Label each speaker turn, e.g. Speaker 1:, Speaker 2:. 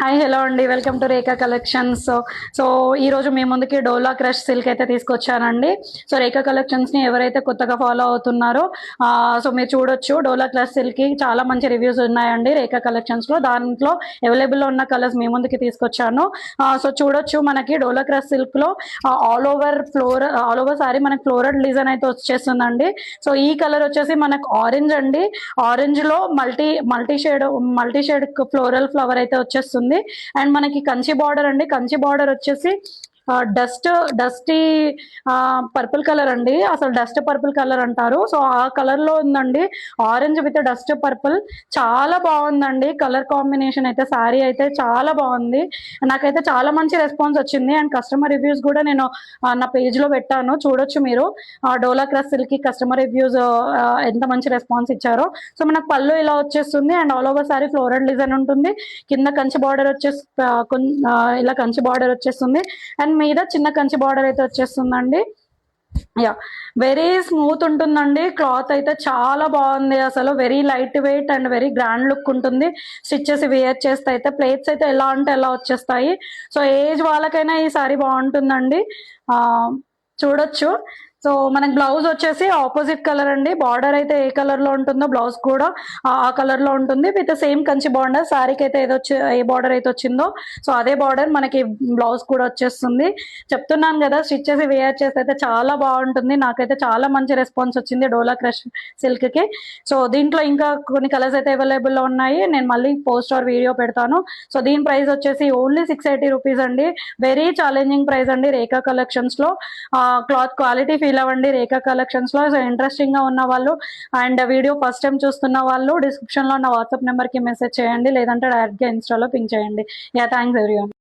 Speaker 1: Hi hello అండి, welcome to Rekha collections. So ఈరోజు మీ ముందుకి డోలా క్రష్ సిల్క్ అయితే తీసుకొచ్చానండి. సో రేఖా కలెక్షన్స్ని ఎవరైతే కొత్తగా ఫాలో అవుతున్నారో సో మీరు చూడొచ్చు, డోలా క్రష్ సిల్క్కి చాలా మంచి రివ్యూస్ ఉన్నాయండి రేఖా కలెక్షన్స్లో. దాంట్లో అవైలబుల్లో ఉన్న కలర్స్ మీ ముందుకి తీసుకొచ్చాను. సో చూడొచ్చు, మనకి డోలా క్రష్ సిల్క్లో ఆల్ ఓవర్ సారీ మనకి ఫ్లోరల్ డిజైన్ అయితే వచ్చేస్తుందండి. సో ఈ కలర్ వచ్చేసి మనకు ఆరెంజ్ అండి. ఆరెంజ్లో మల్టీ షేడ్ ఫ్లోరల్ ఫ్లవర్ అయితే వచ్చేస్తుంది. అండ్ మనకి కంచి బార్డర్ అండి. కంచి బార్డర్ వచ్చేసి డస్టీ పర్పుల్ కలర్ అండి. అసలు డస్ట్ పర్పుల్ కలర్ అంటారు. సో ఆ కలర్ లో ఉందండి, ఆరెంజ్ విత్ డస్ట్ పర్పుల్. చాలా బాగుందండి కలర్ కాంబినేషన్ అయితే. శారీ అయితే చాలా బాగుంది, నాకైతే చాలా మంచి రెస్పాన్స్ వచ్చింది. అండ్ కస్టమర్ రివ్యూస్ కూడా నేను నా పేజ్ లో పెట్టాను, చూడొచ్చు మీరు. డోలా క్రష్ సిల్క్ కి కస్టమర్ రివ్యూస్ ఎంత మంచి రెస్పాన్స్ ఇచ్చారో. సో మనకు పళ్ళు ఇలా వచ్చేస్తుంది and all over sorry floral design ఉంటుంది. కింద కంచి బార్డర్ వచ్చేసి ఇలా కంచి బార్డర్ వచ్చేస్తుంది అండ్ మీద చిన్న కంచి బార్డర్ అయితే వచ్చేస్తుందండి. యా, వెరీ స్మూత్ ఉంటుందండి. క్లాత్ అయితే చాలా బాగుంది, అసలు very light weight and very grand look ఉంటుంది. స్టిచ్ చేసి వేర్ చేస్తే అయితే ప్లేట్స్ అయితే ఎలా అంటే ఎలా వచ్చేస్తాయి. సో ఏజ్ వాళ్ళకైనా ఈ సారీ బాగుంటుందండి. చూడొచ్చు. సో మనకి బ్లౌజ్ వచ్చేసి ఆపోజిట్ కలర్ అండి. బార్డర్ అయితే ఏ కలర్ లో ఉంటుందో బ్లౌజ్ కూడా ఆ కలర్ లో ఉంటుంది, విత్ సేమ్ కంచి బార్డర్. శారీకి అయితే ఏ బార్డర్ అయితే వచ్చిందో సో అదే బార్డర్ మనకి బ్లౌజ్ కూడా వచ్చేస్తుంది. చెప్తున్నాను కదా, స్టిచ్ చేసి వేర్ చేస్తే అయితే చాలా బాగుంటుంది. నాకైతే చాలా మంచి రెస్పాన్స్ వచ్చింది డోలా క్రష్ సిల్క్ కి. సో దీంట్లో ఇంకా కొన్ని కలర్స్ అయితే అవైలబుల్ లో ఉన్నాయి, నేను మళ్ళీ పోస్ట్ ఆర్ వీడియో పెడతాను. సో దీని ప్రైస్ వచ్చేసి ఓన్లీ 680 రూపీస్ అండి. వెరీ ఛాలెంజింగ్ ప్రైస్ అండి రేఖా కలెక్షన్స్ లో. క్లాత్ క్వాలిటీ ఫీల్ అవ్వండి రేఖా కలెక్షన్స్ లో. సో ఇంట్రెస్టింగ్ గా ఉన్న వాళ్ళు అండ్ వీడియో ఫస్ట్ టైం చూస్తున్న వాళ్ళు డిస్క్రిప్షన్ లో ఉన్న వాట్సాప్ నెంబర్ కి మెసేజ్ చేయండి, లేదంటే డైరెక్ట్ గా ఇన్స్టాలో పింక్ చేయండి. Yeah, thanks everyone.